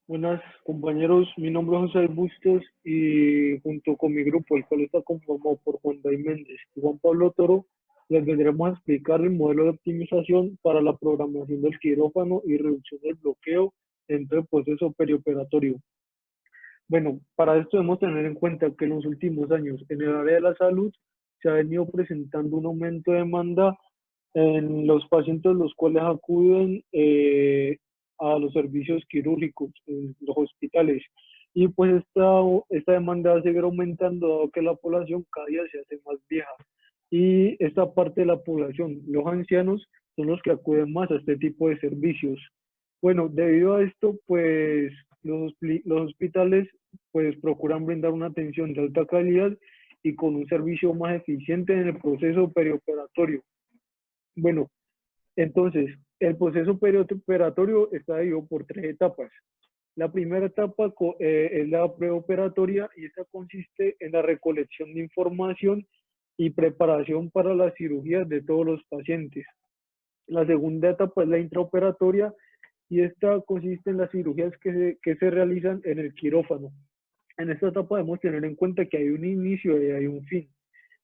Buenas compañeros, mi nombre es José Bustos y junto con mi grupo, el cual está conformado por Juan David Méndez y Juan Pablo Toro, les vendremos a explicar el modelo de optimización para la programación del quirófano y reducción del bloqueo dentro del proceso perioperatorio. Bueno, para esto debemos tener en cuenta que en los últimos años en el área de la salud se ha venido presentando un aumento de demanda en los pacientes los cuales acuden a los servicios quirúrgicos en los hospitales. Y pues esta demanda va a seguir aumentando dado que la población cada día se hace más vieja. Y esta parte de la población, los ancianos, son los que acuden más a este tipo de servicios. Bueno, debido a esto, pues los hospitales pues procuran brindar una atención de alta calidad y con un servicio más eficiente en el proceso perioperatorio. Bueno, entonces, el proceso perioperatorio está dividido por tres etapas. La primera etapa es la preoperatoria y esta consiste en la recolección de información y preparación para las cirugías de todos los pacientes. La segunda etapa es la intraoperatoria y esta consiste en las cirugías que se realizan en el quirófano. En esta etapa debemos tener en cuenta que hay un inicio y hay un fin.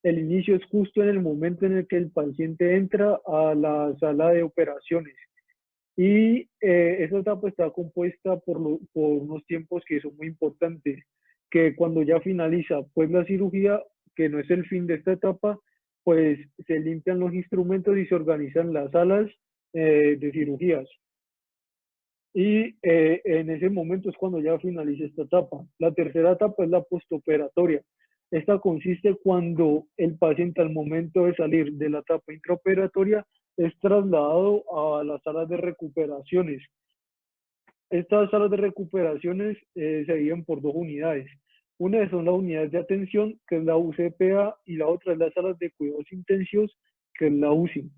El inicio es justo en el momento en el que el paciente entra a la sala de operaciones y esa etapa está compuesta por unos tiempos que son muy importantes, que cuando ya finaliza pues la cirugía, que no es el fin de esta etapa, pues se limpian los instrumentos y se organizan las salas de cirugías. Y en ese momento es cuando ya finaliza esta etapa. La tercera etapa es la postoperatoria. Esta consiste cuando el paciente al momento de salir de la etapa intraoperatoria es trasladado a las salas de recuperaciones. Estas salas de recuperaciones se dividen por dos unidades. Una son las unidades de atención, que es la UCPA, y la otra es las salas de cuidados intensivos, que es la UCI.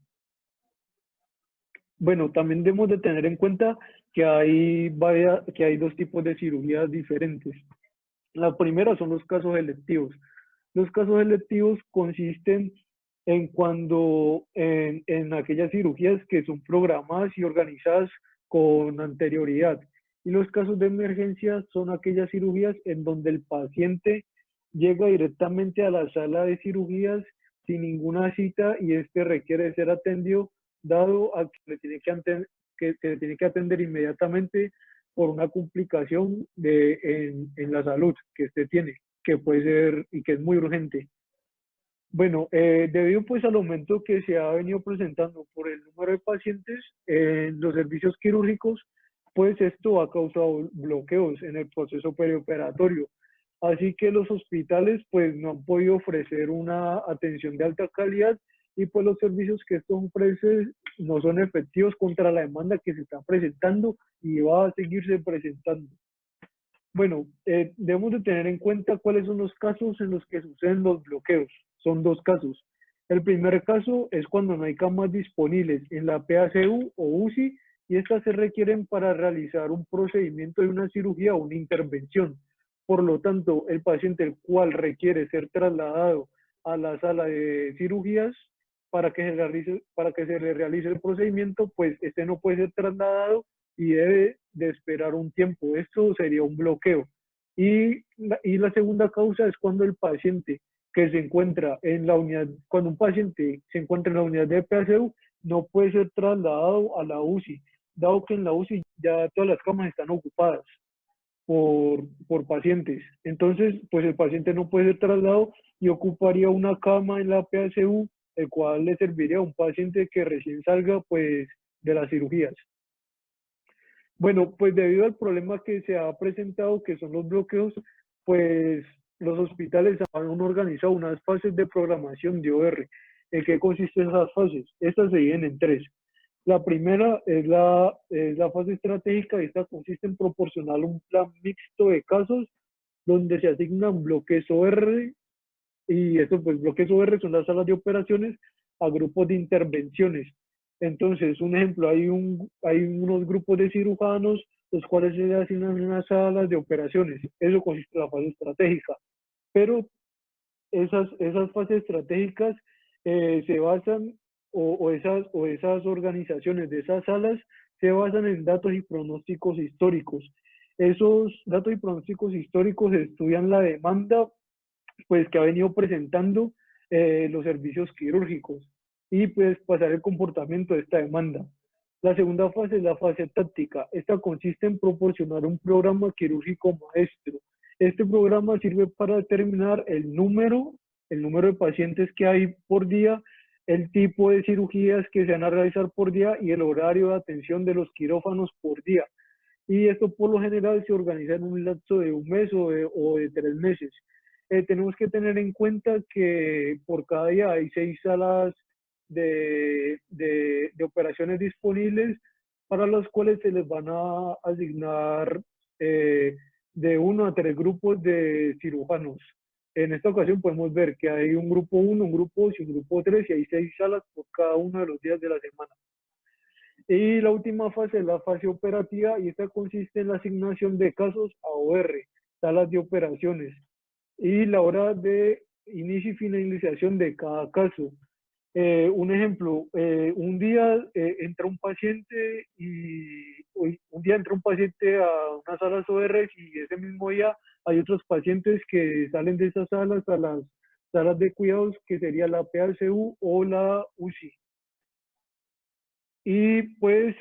Bueno, también debemos de tener en cuenta que hay dos tipos de cirugías diferentes. La primera son los casos electivos. Los casos electivos consisten en aquellas cirugías que son programadas y organizadas con anterioridad. Y los casos de emergencia son aquellas cirugías en donde el paciente llega directamente a la sala de cirugías sin ninguna cita y este requiere ser atendido, dado a que se le tiene que atender inmediatamente por una complicación en la salud que usted tiene, que puede ser y que es muy urgente. Bueno, debido pues al aumento que se ha venido presentando por el número de pacientes en los servicios quirúrgicos, pues esto ha causado bloqueos en el proceso perioperatorio. Así que los hospitales pues no han podido ofrecer una atención de alta calidad y pues los servicios que estos ofrecen no son efectivos contra la demanda que se está presentando y va a seguirse presentando. Bueno, debemos de tener en cuenta cuáles son los casos en los que suceden los bloqueos. Son dos casos. El primer caso es cuando no hay camas disponibles en la PACU o UCI y estas se requieren para realizar un procedimiento de una cirugía o una intervención. Por lo tanto, el paciente el cual requiere ser trasladado a la sala de cirugías para que se le realice el procedimiento, pues este no puede ser trasladado y debe de esperar un tiempo. Esto sería un bloqueo. Y la segunda causa es cuando el paciente que se encuentra en la unidad, cuando un paciente se encuentra en la unidad de PACU, no puede ser trasladado a la UCI, dado que en la UCI ya todas las camas están ocupadas por pacientes. Entonces, pues el paciente no puede ser trasladado y ocuparía una cama en la PACU, el cual le serviría a un paciente que recién salga pues de las cirugías. Bueno, pues debido al problema que se ha presentado, que son los bloqueos, pues los hospitales han organizado unas fases de programación de OR. ¿En qué consisten esas fases? Estas se dividen en tres. La primera es la fase estratégica y esta consiste en proporcionar un plan mixto de casos donde se asignan bloques OR y estos pues, bloques OR son las salas de operaciones a grupos de intervenciones. Entonces, un ejemplo, hay unos grupos de cirujanos, los cuales se asignan unas salas de operaciones. Eso consiste en la fase estratégica. Pero esas fases estratégicas se basan, o esas organizaciones de esas salas se basan en datos y pronósticos históricos. Esos datos y pronósticos históricos estudian la demanda pues, que ha venido presentando los servicios quirúrgicos y pues pasar el comportamiento de esta demanda. La segunda fase es la fase táctica. Esta consiste en proporcionar un programa quirúrgico maestro. Este programa sirve para determinar el número de pacientes que hay por día, el tipo de cirugías que se van a realizar por día y el horario de atención de los quirófanos por día. Y esto por lo general se organiza en un lapso de un mes o de 3 meses. Tenemos que tener en cuenta que por cada día hay 6 salas de operaciones disponibles para las cuales se les van a asignar eh, de 1 a 3 grupos de cirujanos. En esta ocasión podemos ver que hay un grupo 1, un grupo 2 y un grupo 3 y hay 6 salas por cada uno de los días de la semana. Y la última fase es la fase operativa y esta consiste en la asignación de casos a OR, salas de operaciones, y la hora de inicio y finalización de cada caso. Un ejemplo, un día entra un paciente un día entra un paciente a unas salas OR y ese mismo día hay otros pacientes que salen de esas salas a las salas de cuidados que sería la PACU o la UCI. Y pues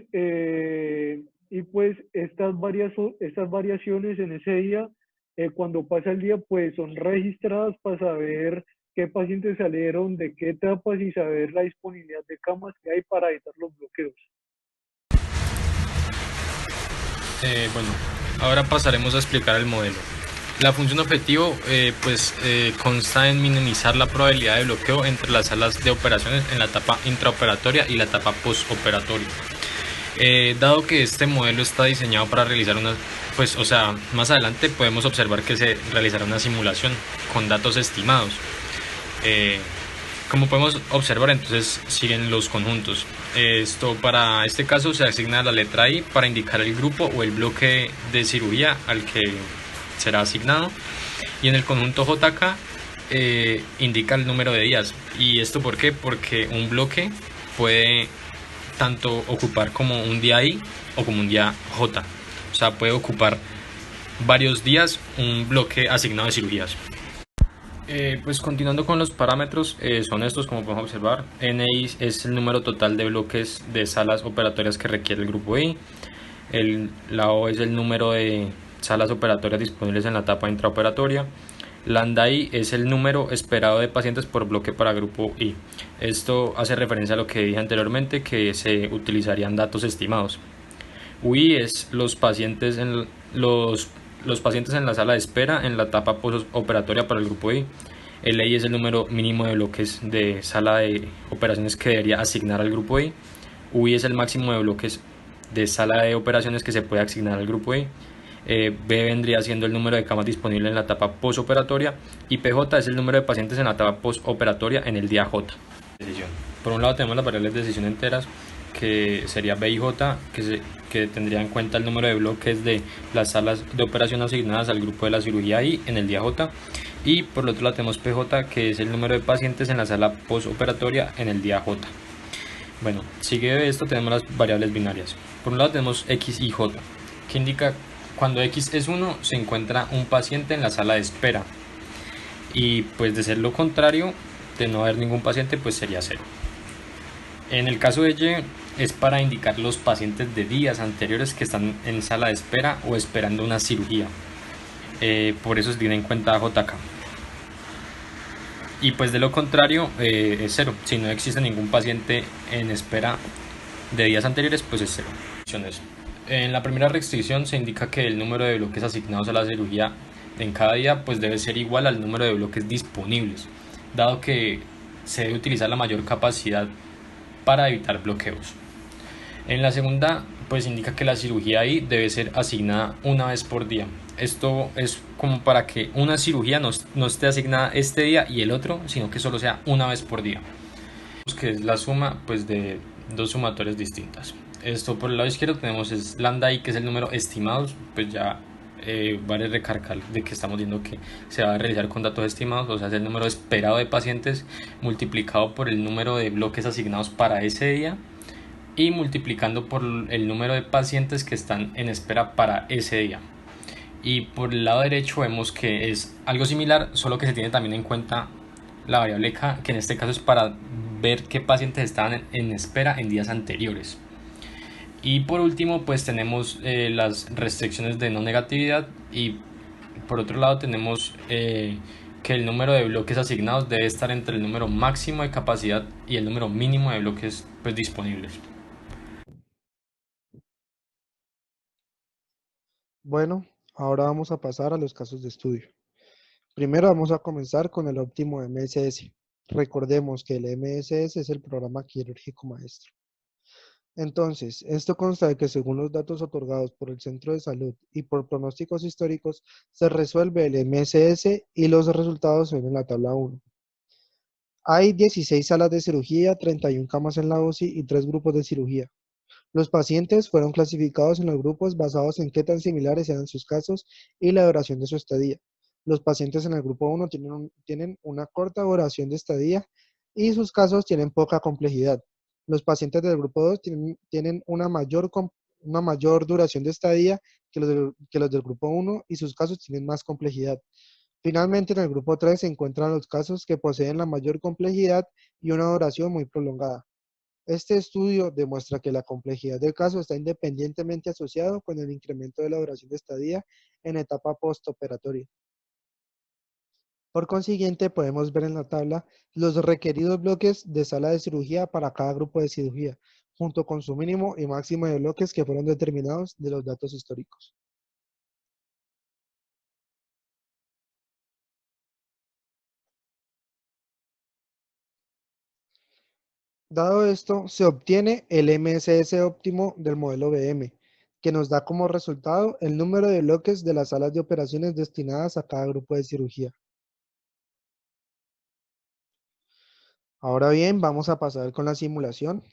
estas variaciones en ese día, cuando pasa el día, pues son registradas para saber qué pacientes salieron, de qué etapas y saber la disponibilidad de camas que hay para evitar los bloqueos. Bueno, ahora pasaremos a explicar el modelo. La función objetivo consta en minimizar la probabilidad de bloqueo entre las salas de operaciones en la etapa intraoperatoria y la etapa postoperatoria. Dado que este modelo está diseñado para realizar más adelante podemos observar que se realizará una simulación con datos estimados. Como podemos observar, entonces siguen los conjuntos. Para este caso se asigna la letra I para indicar el grupo o el bloque de cirugía al que será asignado, y en el conjunto JK indica el número de días. ¿Y esto por qué? Porque un bloque puede tanto ocupar como un día I o como un día J, o sea, puede ocupar varios días un bloque asignado de cirugías. Pues continuando con los parámetros, son estos como podemos observar. NI es el número total de bloques de salas operatorias que requiere el grupo I. La O es el número de salas operatorias disponibles en la etapa intraoperatoria. Lambda I es el número esperado de pacientes por bloque para grupo I. Esto hace referencia a lo que dije anteriormente, que se utilizarían datos estimados. UI es los pacientes en la sala de espera en la etapa postoperatoria para el grupo I. LI es el número mínimo de bloques de sala de operaciones que debería asignar al grupo I. UI es el máximo de bloques de sala de operaciones que se puede asignar al grupo I. B vendría siendo el número de camas disponibles en la etapa postoperatoria, y PJ es el número de pacientes en la etapa postoperatoria en el día J. Por un lado tenemos las variables de decisión enteras, que sería B y J, que tendría en cuenta el número de bloques de las salas de operación asignadas al grupo de la cirugía I en el día J, y por el otro lado tenemos PJ, que es el número de pacientes en la sala postoperatoria en el día J. Bueno, sigue de esto tenemos las variables binarias. Por un lado tenemos X y J, que indica cuando X es 1 se encuentra un paciente en la sala de espera, y pues de ser lo contrario, de no haber ningún paciente, pues sería 0. En el caso de Y es para indicar los pacientes de días anteriores que están en sala de espera o esperando una cirugía. Por eso se tiene en cuenta JK. Y pues de lo contrario es 0. Si no existe ningún paciente en espera de días anteriores, pues es 0. En la primera restricción se indica que el número de bloques asignados a la cirugía en cada día pues debe ser igual al número de bloques disponibles, dado que se debe utilizar la mayor capacidad para evitar bloqueos. En la segunda pues indica que la cirugía I debe ser asignada una vez por día. Esto es como para que una cirugía no esté asignada este día y el otro, sino que solo sea una vez por día, que es la suma pues de dos sumatorias distintas. Esto por el lado izquierdo tenemos es lambda I, que es el número estimado, pues ya vale recargar de que estamos viendo que se va a realizar con datos estimados, o sea es el número esperado de pacientes multiplicado por el número de bloques asignados para ese día y multiplicando por el número de pacientes que están en espera para ese día. Y por el lado derecho vemos que es algo similar, solo que se tiene también en cuenta la variable K, que en este caso es para ver qué pacientes estaban en espera en días anteriores. Y por último, pues tenemos las restricciones de no negatividad y por otro lado tenemos que el número de bloques asignados debe estar entre el número máximo de capacidad y el número mínimo de bloques pues, disponibles. Bueno, ahora vamos a pasar a los casos de estudio. Primero vamos a comenzar con el óptimo MSS. Recordemos que el MSS es el programa quirúrgico maestro. Entonces, esto consta de que según los datos otorgados por el centro de salud y por pronósticos históricos, se resuelve el MSS y los resultados se ven en la tabla 1. Hay 16 salas de cirugía, 31 camas en la UCI y 3 grupos de cirugía. Los pacientes fueron clasificados en los grupos basados en qué tan similares eran sus casos y la duración de su estadía. Los pacientes en el grupo 1 tienen una corta duración de estadía y sus casos tienen poca complejidad. Los pacientes del grupo 2 tienen una mayor duración de estadía que los del grupo 1 y sus casos tienen más complejidad. Finalmente, en el grupo 3 se encuentran los casos que poseen la mayor complejidad y una duración muy prolongada. Este estudio demuestra que la complejidad del caso está independientemente asociado con el incremento de la duración de estadía en etapa postoperatoria. Por consiguiente, podemos ver en la tabla los requeridos bloques de sala de cirugía para cada grupo de cirugía, junto con su mínimo y máximo de bloques que fueron determinados de los datos históricos. Dado esto, se obtiene el MSS óptimo del modelo BM, que nos da como resultado el número de bloques de las salas de operaciones destinadas a cada grupo de cirugía. Ahora bien, vamos a pasar con la simulación.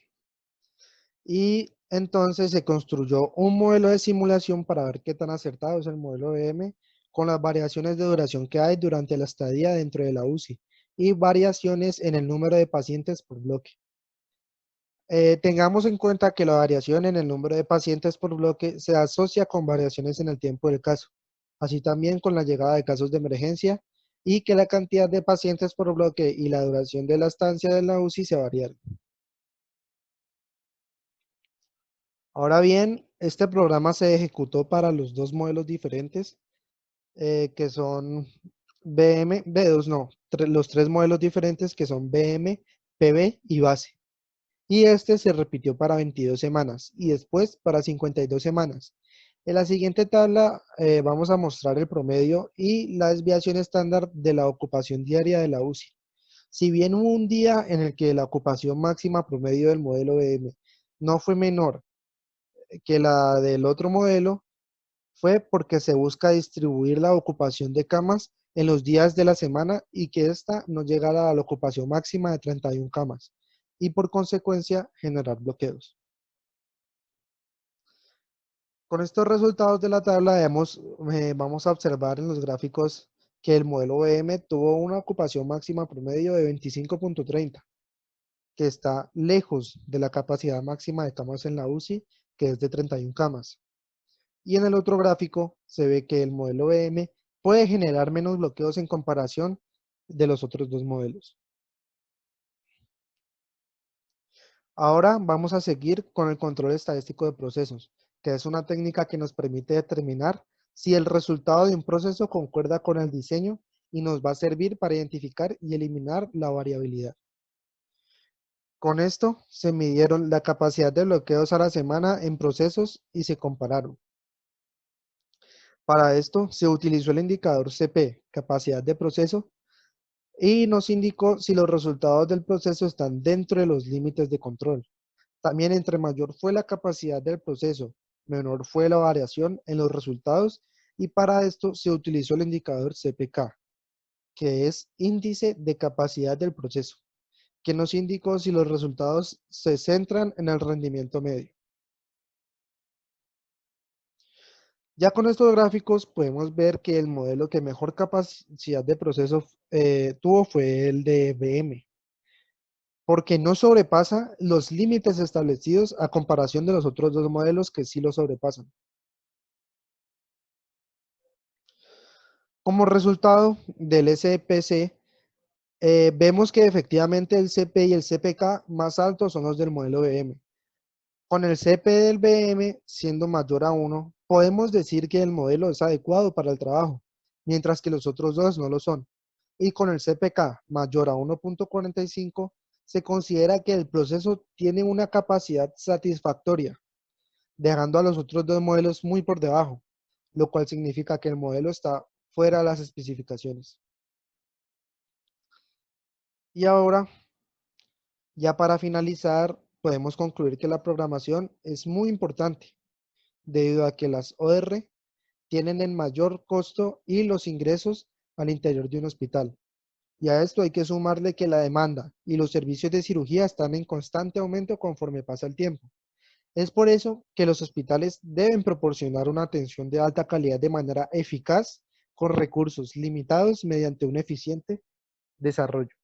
Y entonces se construyó un modelo de simulación para ver qué tan acertado es el modelo BM con las variaciones de duración que hay durante la estadía dentro de la UCI y variaciones en el número de pacientes por bloque. Tengamos en cuenta que la variación en el número de pacientes por bloque se asocia con variaciones en el tiempo del caso, así también con la llegada de casos de emergencia y que la cantidad de pacientes por bloque y la duración de la estancia de la UCI se variaron. Ahora bien, este programa se ejecutó para los dos modelos diferentes, que son BM, B2, no, los tres modelos diferentes que son BM, PB y base. Y este se repitió para 22 semanas y después para 52 semanas. En la siguiente tabla vamos a mostrar el promedio y la desviación estándar de la ocupación diaria de la UCI. Si bien hubo un día en el que la ocupación máxima promedio del modelo BM no fue menor que la del otro modelo, fue porque se busca distribuir la ocupación de camas en los días de la semana y que ésta no llegara a la ocupación máxima de 31 camas y por consecuencia generar bloqueos. Con estos resultados de la tabla vamos a observar en los gráficos que el modelo BM tuvo una ocupación máxima promedio de 25.30, que está lejos de la capacidad máxima de camas en la UCI, que es de 31 camas. Y en el otro gráfico se ve que el modelo BM puede generar menos bloqueos en comparación de los otros dos modelos. Ahora vamos a seguir con el control estadístico de procesos, que es una técnica que nos permite determinar si el resultado de un proceso concuerda con el diseño y nos va a servir para identificar y eliminar la variabilidad. Con esto se midieron la capacidad de bloqueos a la semana en procesos y se compararon. Para esto se utilizó el indicador CP, capacidad de proceso, y nos indicó si los resultados del proceso están dentro de los límites de control. También entre mayor fue la capacidad del proceso, menor fue la variación en los resultados y para esto se utilizó el indicador CPK, que es índice de capacidad del proceso, que nos indicó si los resultados se centran en el rendimiento medio. Ya con estos gráficos podemos ver que el modelo que mejor capacidad de proceso tuvo fue el de BM, porque no sobrepasa los límites establecidos a comparación de los otros dos modelos que sí lo sobrepasan. Como resultado del SPC, vemos que efectivamente el CP y el CPK más altos son los del modelo BM. Con el CP del BM siendo mayor a 1, podemos decir que el modelo es adecuado para el trabajo, mientras que los otros dos no lo son. Y con el CPK mayor a 1.45, se considera que el proceso tiene una capacidad satisfactoria, dejando a los otros dos modelos muy por debajo, lo cual significa que el modelo está fuera de las especificaciones. Y ahora, ya para finalizar, podemos concluir que la programación es muy importante, debido a que las OR tienen el mayor costo y los ingresos al interior de un hospital. Y a esto hay que sumarle que la demanda y los servicios de cirugía están en constante aumento conforme pasa el tiempo. Es por eso que los hospitales deben proporcionar una atención de alta calidad de manera eficaz, con recursos limitados mediante un eficiente desarrollo.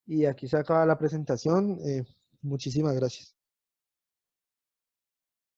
Y aquí se acaba la presentación. Muchísimas gracias.